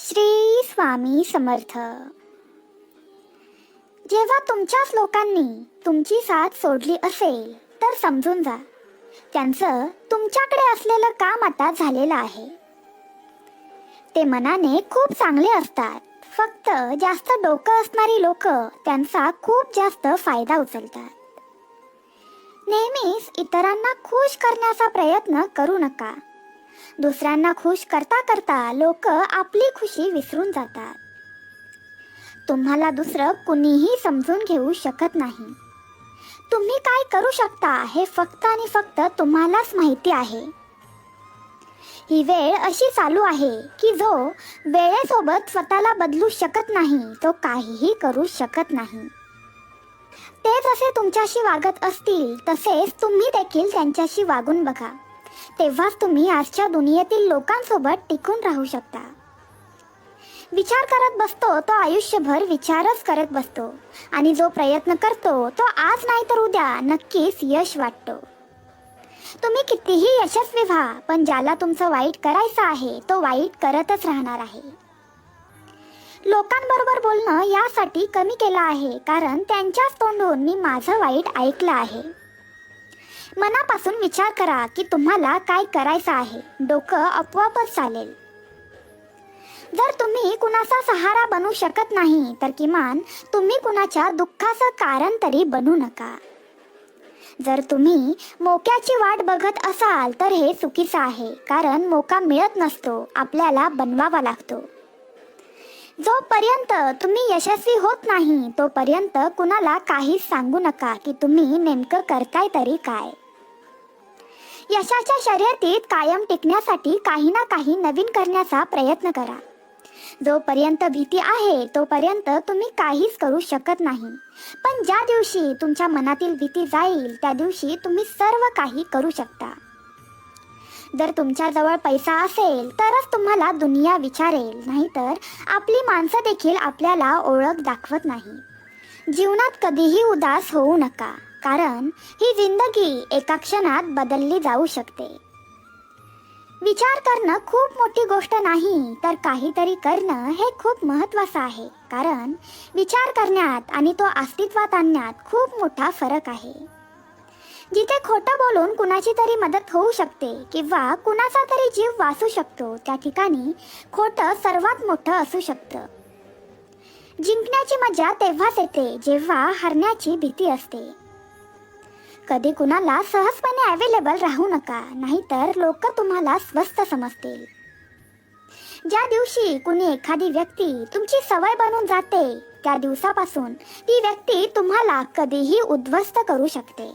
श्री स्वामी समर्थ. जेव्हा तुमच्याच लोकांनी तुमची साथ सोडली असेल तर समजून जा, त्यांचं तुमच्याकडे असलेलं काम आता झालेलं आहे. ते मनाने खूप चांगले असतात, फक्त जास्त डोकं असणारी लोक त्यांचा खूप जास्त फायदा उचलतात. नेहमीच इतरांना खुश करण्याचा प्रयत्न करू नका. दुसऱ्यांना खुश करता करता लोक आपली खुशी विसरून जातात. तुम्हाला दुसरं कुणीही समजून घेऊ शकत नाही. तुम्ही काय करू शकता हे फक्त आणि फक्त तुम्हालाच माहिती आहे. ही वेळ अशी चालू आहे की जो वेळेसोबत स्वतःला बदलू शकत नाही तो काहीही करू शकत नाही. ते जसे तुमच्याशी वागत असतील तसेच तुम्ही देखील त्यांच्याशी वागून बघा. तेव्हाच तुम्ही आजच्या दुनियेतील लोकांसोबत टिकून राहू शकता. विचार करत बसतो तो आयुष्यभर विचारच करत बसतो, आणि जो प्रयत्न करतो तो आज नाही तर उद्या नक्कीच यश वाटतो. तुम्ही कितीही यशस्वी व्हा, पण ज्याला तुमचं वाईट करायचं आहे तो वाईट करतच राहणार आहे. लोकांबरोबर बोलणं यासाठी कमी केलं आहे कारण त्यांच्याच तोंडून मी माझं वाईट ऐकलं आहे. मनापासून विचार करा की तुम्हाला काय करायचं आहे, डोकं आपोआपच चालेल. जर तुम्ही कुणाचा सहारा बनू शकत नाही तर किमान तुम्ही कुणाच्या दुःखाचं कारण तरी बनू नका. जर तुम्ही मोक्याची वाट बघत असाल तर हे चुकीचं आहे, कारण मोका मिळत नसतो, आपल्याला बनवावा लागतो. जोपर्यंत तुम्ही यशस्वी होत नाही तोपर्यंत कुणाला काहीच सांगू नका की तुम्ही नेमकं करताय तरी काय. यशाच्या शर्यतीत कायम टिकण्यासाठी काही ना काही नवीन करण्याचा प्रयत्न करा. जोपर्यंत भीती आहे तोपर्यंत तुम्ही काहीच करू शकत नाही, पण ज्या दिवशी तुमच्या मनातील भीती जाईल त्या दिवशी तुम्ही सर्व काही करू शकता. जर तुमच्याजवळ पैसा असेल तरच तुम्हाला दुनिया विचारेल, नाहीतर आपली माणसं देखील आपल्याला ओळख दाखवत नाही. जीवनात कधीही उदास होऊ नका, कारण ही जिंदगी एका क्षणात बदलली जाऊ शकते. विचार करणं खूप मोठी गोष्ट नाही, तर काहीतरी करणं हे खूप महत्त्वाचं आहे, कारण विचार करण्यात आणि तो अस्तित्वात आणण्यात खूप मोठा फरक आहे. जिथे खोटं बोलून कुणाची तरी मदत होऊ शकते किंवा कुणाचा तरी जीव वाचू शकतो, त्या ठिकाणी खोटं सर्वात मोठं असू शकतं. जिंकण्याची मजा तेव्हाच येते जेव्हा हरण्याची भीती असते. कधी कुणाला सहजपणे अवेलेबल राहू नका, नाहीतर लोक तुम्हाला स्वस्त समजतील. ज्या दिवशी कुणी एखादी व्यक्ती तुमची सवय बनून जाते त्या दिवसापासून ती व्यक्ती तुम्हाला कधीही उद्ध्वस्त करू शकते.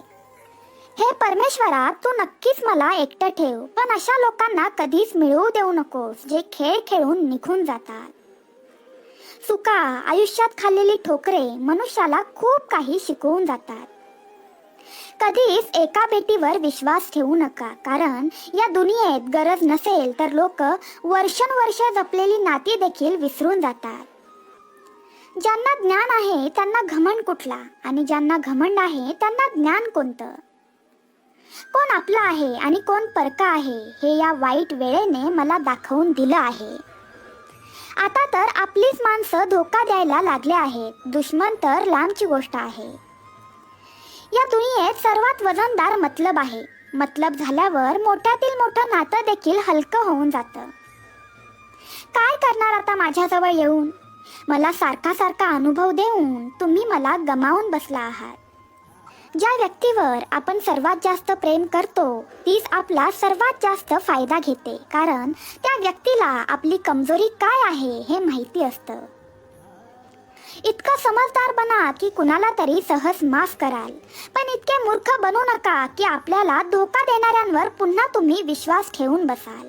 हे परमेश्वरा, तू नक्कीच मला एकटं ठेव, पण अशा लोकांना कधीच मिळवू देऊ नकोस जे खेळ खेळून निघून जातात. चुका, आयुष्यात खाल्लेली ठोकरे मनुष्याला खूप काही शिकवून जातात. कधीच एका भेटीवर विश्वास ठेवू नका, कारण या दुनियेत गरज नसेल तर लोक वर्षानुवर्ष जपलेली नाती देखील विसरून जातात. ज्यांना ज्ञान आहे त्यांना घमंड कुठला, आणि ज्यांना घमंड आहे त्यांना ज्ञान कोणतं. कोण आपलं आहे आणि कोण परका आहे हे या वाईट वेळेने मला दाखवून दिलं आहे. आता तर आपलीच माणसं धोका द्यायला लागले आहेत, दुश्मन तर लांबची गोष्ट आहे. या दुनियेत सर्वात वजनदार मतलब आहे. मतलब झाल्यावर मोठ्यातील मोठं नातं देखील हलकं होऊन जातं. काय करणार आता माझ्याजवळ येऊन? मला सारखा सारखा अनुभव देऊन तुम्ही मला गमावून बसला आहात. ज्या व्यक्तीवर आपण सर्वात जास्त प्रेम करतो तीच आपला सर्वात जास्त फायदा घेते, कारण त्या व्यक्तीला आपली कमजोरी काय आहे हे माहिती असतं. इतकं समजदार बना की कुणाला तरी सहज माफ कराल, पण इतके मूर्ख बनू नका की आपल्याला धोका देणाऱ्यांवर पुन्हा तुम्ही विश्वास ठेवून बसाल.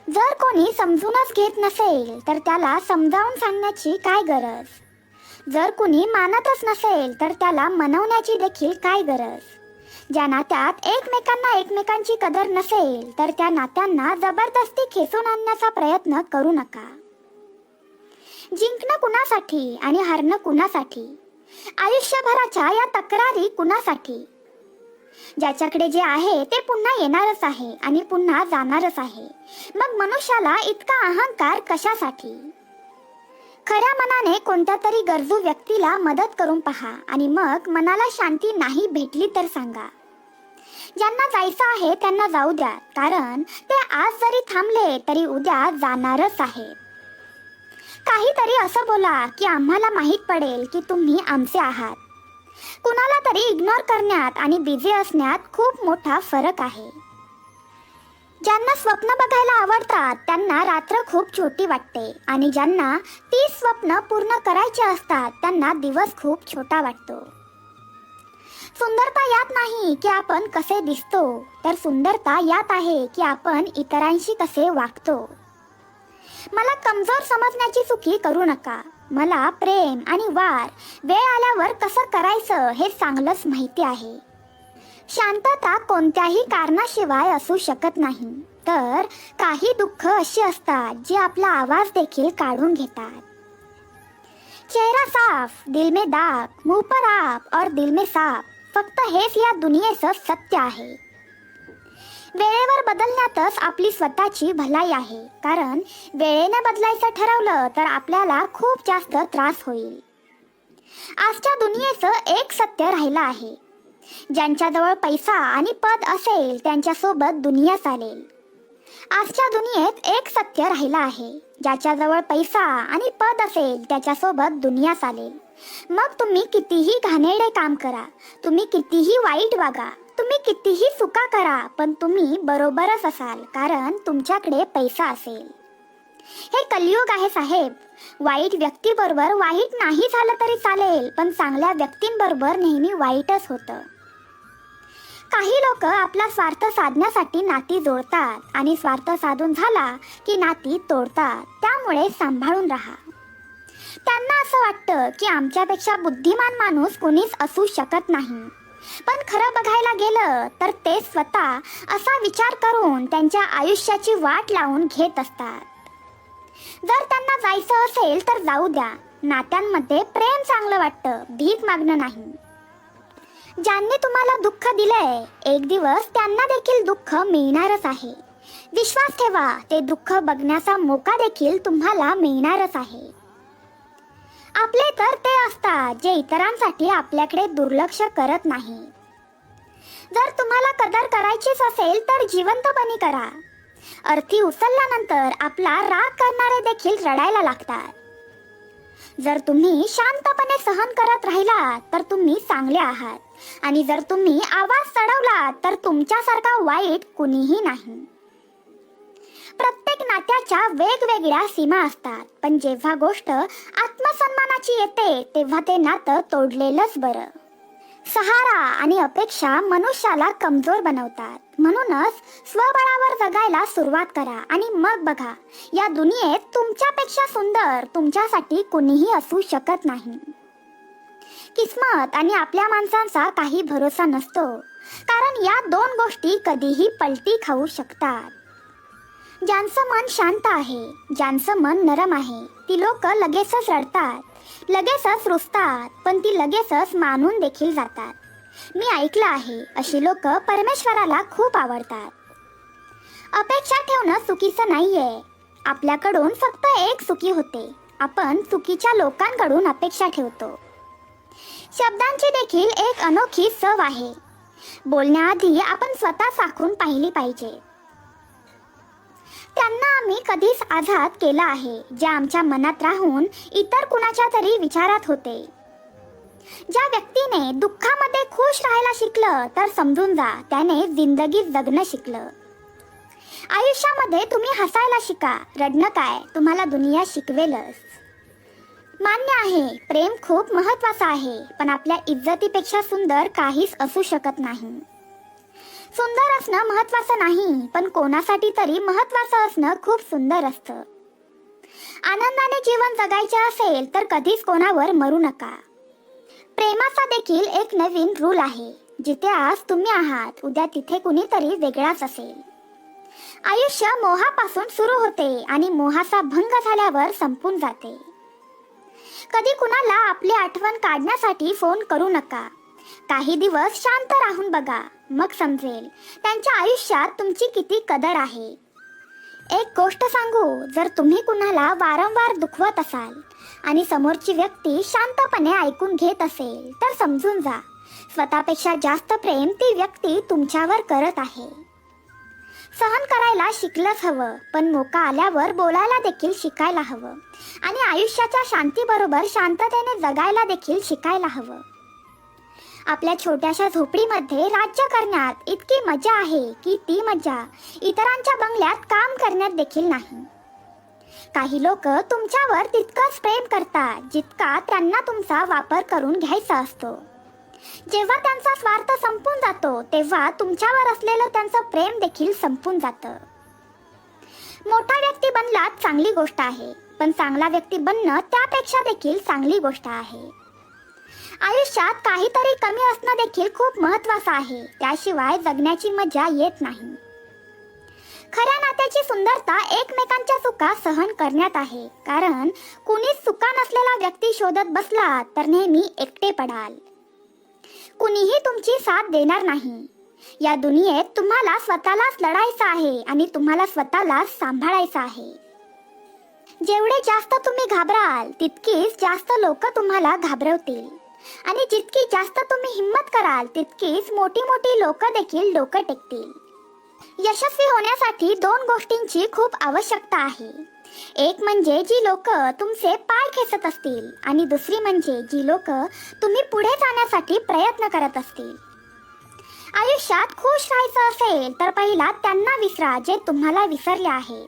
जर कोणी समजूनच घेत नसेल तर त्याला समजावून सांगण्याची काय गरज. जर कुणी मानतच नसेल तर त्याला मनवण्याची देखील काय गरज. ज्या नात्यात एकमेकांना एकमेकांची कदर नसेल तर त्या नात्यांना जबरदस्ती खेचून आणण्याचा प्रयत्न करू नका. जिंकणं कुणासाठी आणि हरणं कुणासाठी? आयुष्यभराच्या या तक्रारी कुणासाठी? ज्याच्याकडे जे आहे ते पुन्हा येणारच आहे आणि पुन्हा जाणारच आहे. मग मनुष्याला इतका अहंकार कशासाठी? खऱ्या मनाने कोणत्या तरी गरजू व्यक्तीला मदत करून पहा आणि मग मनाला शांती नाही भेटली तर सांगा. ज्यांना जायचं आहे त्यांना जाऊ द्या, कारण ते आज जरी थांबले तरी उद्या जाणारच आहे. काहीतरी असं बोला की आम्हाला माहीत पडेल की तुम्ही आमचे आहात. कुणाला तरी इग्नोर करण्यात आणि बिझी असण्यात खूप मोठा फरक आहे. ज्यांना स्वप्न बघायला आवडतात त्यांना रात्र खूप छोटी वाटते आणि ज्यांना ती स्वप्न पूर्ण करायची असतात त्यांना दिवस खूप छोटा वाटतो. सुंदरता यात नाही की आपण कसे दिसतो, तर सुंदरता यात आहे की आपण इतरांशी कसे वागतो. मला कमजोर समजण्याची चुकी करू नका. मला प्रेम आणि वार वेळ आल्यावर कसं करायचं हे चांगलंच माहिती आहे. शांतता कोणत्याही कारणाशिवाय असू शकत नाही, तर काही दुःख अशी असतात जे आपला आवाज देखील काढून घेतात. चेहरा साफ, दिल में दाग, मुंह पर आप और दिल में साफ, फक्त हेच या दुनियेचं सत्य आहे. वेळेवर बदलण्यातच आपली स्वतःची भलाई आहे, कारण वेळेने बदलायचं ठरवलं तर आपल्याला खूप जास्त त्रास होईल. आजच्या दुनियेचं एक सत्य राहिलं आहे. ज्यांच्याजवळ पैसा आणि पद असेल त्यांच्यासोबत दुनिया चालेल. आजच्या दुनियेत एक सत्य राहिलं आहे. ज्याच्याजवळ पैसा आणि पद असेल त्याच्यासोबत दुनिया चालेल. मग तुम्ही कितीही घाणेरडे काम करा, तुम्ही कितीही वाईट वागा, तुम्ही कितीही चुका करा, पण तुम्ही बरोबरच असाल, कारण तुमच्याकडे पैसा असेल. हे कलियुग आहे साहेब. वाईट व्यक्तीबरोबर वाईट नाही झालं तरी चालेल, पण चांगल्या व्यक्तींबरोबर नेहमी वाईटच होतं. काही लोक आपला स्वार्थ साधण्यासाठी नाती जोडतात आणि स्वार्थ साधून झाला की नाती तोडतात. त्यामुळे सांभाळून राहा. त्यांना असं वाटतं की आमच्यापेक्षा बुद्धिमान माणूस कोणीच असू शकत नाही, पण खरं बघायला गेलं तर ते स्वतः असा विचार करून त्यांच्या आयुष्याची वाट लावून घेत असतात. जर त्यांना जायचं असेल तर जाऊ द्या. नात्यांमध्ये प्रेम चांगलं वाटतं, भीक मागणं नाही. ज्यांनी तुम्हाला दुःख दिलंय, एक दिवस त्यांना देखील दुःख मिळणारच आहे. विश्वास ठेवा, ते दुःख बघण्याचा मोका देखील तुम्हाला मिळणारच आहे. आपले तर ते असतात जे इतरांसाठी आपल्याकडे दुर्लक्ष करत नाही. जर तुम्हाला कदर करायचीच असेल तर जिवंतपणी करा. अर्थी उचलल्यानंतर आपला राग करणारे देखील रडायला लागतात. जर तुम्ही शांतपणे सहन करत राहिला तर तुम्ही चांगले आहात, आणि जर तुम्ही आवाज चढवला तर तुमच्यासारखा वाईट कुणीही नाही. प्रत्येक नात्याच्या वेगवेगळ्या सीमा असतात, पण जेव्हा गोष्ट आत्मसन्मानाची येते तेव्हा ते नातं तोडलेलंच बरं. सहारा आणि अपेक्षा मनुष्याला कमजोर बनवतात. म्हणूनच स्वबळावर जगायला सुरुवात करा आणि मग बघा, या दुनियेत तुमच्यापेक्षा सुंदर तुमच्यासाठी कुणीही असू शकत नाही. किस्मत आणि आपल्या माणसांचा काही भरोसा नसतो, कारण या दोन गोष्टी कधीही पलटी खाऊ शकतात. ज्यांचं मन शांत आहे, ज्यांचं मन नरम आहे, ती लोक लगेचच रडतात, लगेचच रुसतात, पण ती लगेचच मानून देखील जातात. मी ऐकलं आहे, अशी लोक परमेश्वराला खूप आवडतात. अपेक्षा ठेवणं चुकीचं नाहीये. आपल्याकडून फक्त एक चुकी होते, आपण चुकीच्या लोकांकडून अपेक्षा ठेवतो. शब्दांची देखील एक अनोखी चव आहे. बोलण्याआधी आपण स्वतः चाखून पाहिली पाहिजे. त्यांना आम्ही कधीच आझाद केलं आहे, जे आमच्या मनात राहून इतर कुणाच्या तरी विचारात होते. ज्या व्यक्तीने दुःखामध्ये खुश राहायला शिकलं तर समजून जा, त्याने जिंदगी जगणं शिकलं. आयुष्यामध्ये तुम्ही हसायला शिका, रडणं काय तुम्हाला दुनिया शिकवेलच. मान्य आहे, प्रेम खूप महत्वाचं आहे, पण आपल्या इज्जतीपेक्षा सुंदर काहीच असू शकत नाही. सुंदर असणं महत्वाचं नाही, पण कोणासाठी तरी महत्वाचं असणं खूप सुंदर असतं. आनंदाने जीवन जगायचे असेल तर कधीच कोणावर मरू नका. प्रेमाचा देखील एक नवीन रूल आहे. जिथे आज तुम्ही आहात, उद्या तिथे कुणीतरी वेगळाच असेल. आयुष्य मोहापासून सुरू होते आणि मोहाचा भंग झाल्यावर संपून जाते. कधी कुणाला आपली आठवण काढण्यासाठी फोन करू नका. काही दिवस शांत राहून बघा, मग समजेल त्यांच्या आयुष्यात तुमची किती कदर आहे. एक गोष्ट सांगू, जर तुम्ही कुणाला वारंवार दुखवत असाल आणि समोरची व्यक्ती शांतपणे ऐकून घेत असेल तर समजून जा, स्वतःपेक्षा जास्त प्रेम ती व्यक्ती तुमच्यावर करत आहे. सहन करायला शिकलंच हवं, पण मोका आल्यावर बोलायला देखील शिकायला हवं आणि आयुष्याच्या शांतीबरोबर शांततेने जगायला देखील शिकायला हवं. आपल्या छोट्याशा झोपडीमध्ये राज्य करण्यात इतकी मजा आहे की ती मजा इतरांच्या बंगल्यात काम करण्यात देखील नाही. काही लोक तुमच्यावर तितकंच प्रेम करतात जितका त्यांना तुमचा वापर करून घ्यायचा असतो. जेव्हा त्यांचा स्वार्थ संपून जातो तेव्हा तुमच्यावर असलेलं त्यांचं प्रेम देखील संपून जातं. मोठा व्यक्ती बनलात चांगली गोष्ट आहे, पण चांगला व्यक्ती बनणं त्यापेक्षा देखील चांगली गोष्ट आहे. आयुष्यात काहीतरी कमी असणं देखील खूप महत्त्वाचं आहे, त्याशिवाय जगण्याची मजा येत नाही. खऱ्या नात्याची सुंदरता एकमेकांच्या चुका सहन करण्यात आहे, कारण कुणीच चुका नसलेला व्यक्ती शोधत बसला तर नेहमी एकटे पडाल. कुणीही तुमची साथ देणार नाही. या दुनियेत तुम्हाला स्वतःलाच लढायचं आहे आणि तुम्हाला स्वतःलाच सांभाळायचं आहे. जेवढे जास्त तुम्ही घाबराल तितकीच जास्त लोक तुम्हाला घाबरवतील आणि जितकी जास्त तुम्ही हिम्मत कराल तितकीच मोठी मोठी लोक देखील डोकं टेकतील. यशस्वी होण्यासाठी दोन गोष्टींची खूप आवश्यकता आहे. एक म्हणजे जी लोक तुमचे पाय खेचत असतील आणि दुसरी म्हणजे जी लोक तुम्ही पुढे जाण्यासाठी प्रयत्न करत असतील. आयुष्यात खुश राहायचं असेल तर पहिला त्यांना विसरा जे तुम्हाला विसरले आहेत.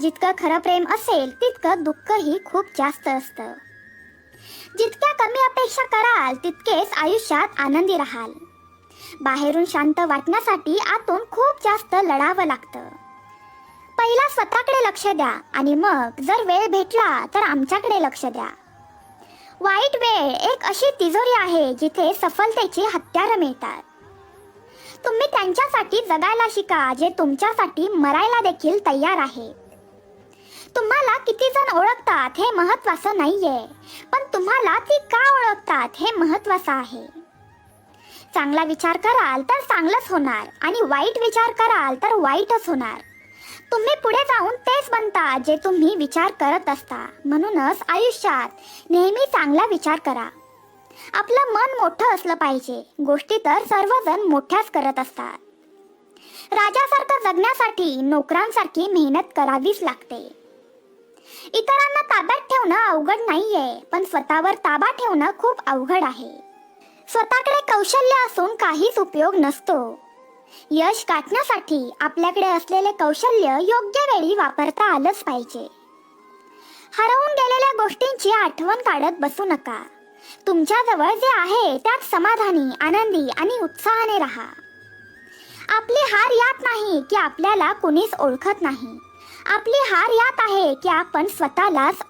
जितकं खरं प्रेम असेल तितकं दुःखही खूप जास्त असतं. जितक्या कमी अपेक्षा कराल तितकेच आयुष्यात आनंदी राहाल. बाहेरून शांत वाटण्यासाठी आतून खूप जास्त लढावं लागतं. पहिला स्वतःकडे लक्ष द्या आणि मग जर वेळ भेटला तर आमच्याकडे लक्ष द्या. वाईट वेळ एक अशी तिजोरी आहे जिथे सफलतेची हत्यारं मिळतात. तुम्ही त्यांच्यासाठी जगायला शिका जे तुमच्यासाठी मरायला देखील तयार आहे. तुम्हाला किती जण ओळखतात हे महत्त्वाचं नाहीये, पण तुम्हाला ती का ओळखतात हे महत्त्वाचं आहे. चांगला विचार कराल तर चांगलंच होणार आणि वाईट विचार कराल तर वाईटच होणार. तुम्ही पुढे जाऊन तेच बनता जे तुम्ही विचार करत असता. म्हणूनच आयुष्यात नेहमी चांगला विचार करा. आपलं मन मोठं असलं पाहिजे. गोष्टी तर सर्वजण मोठ्याच करत असतात. राजासारखं जगण्यासाठी नोकरांसारखी मेहनत करावीच लागते. इतरांना ताब्यात ठेवणं अवघड नाहीये, पण स्वतःवर ताबा ठेवणं खूप अवघड आहे. स्वतःकडे कौशल्य असून काहीच उपयोग नसतो. यश गाठण्यासाठी आपल्याकडे असलेले कौशल्य योग्य वेळी वापरता आलंच पाहिजे. हरवून गेलेल्या गोष्टींची आठवण काढत बसू नका. तुमच्याजवळ जे आहे त्यात समाधानी, आनंदी आणि उत्साहाने राहा. आपली हार यात नाही की आपल्याला कुणीच ओळखत नाही. आपली हार यात आहे की आपण स्वतःलाच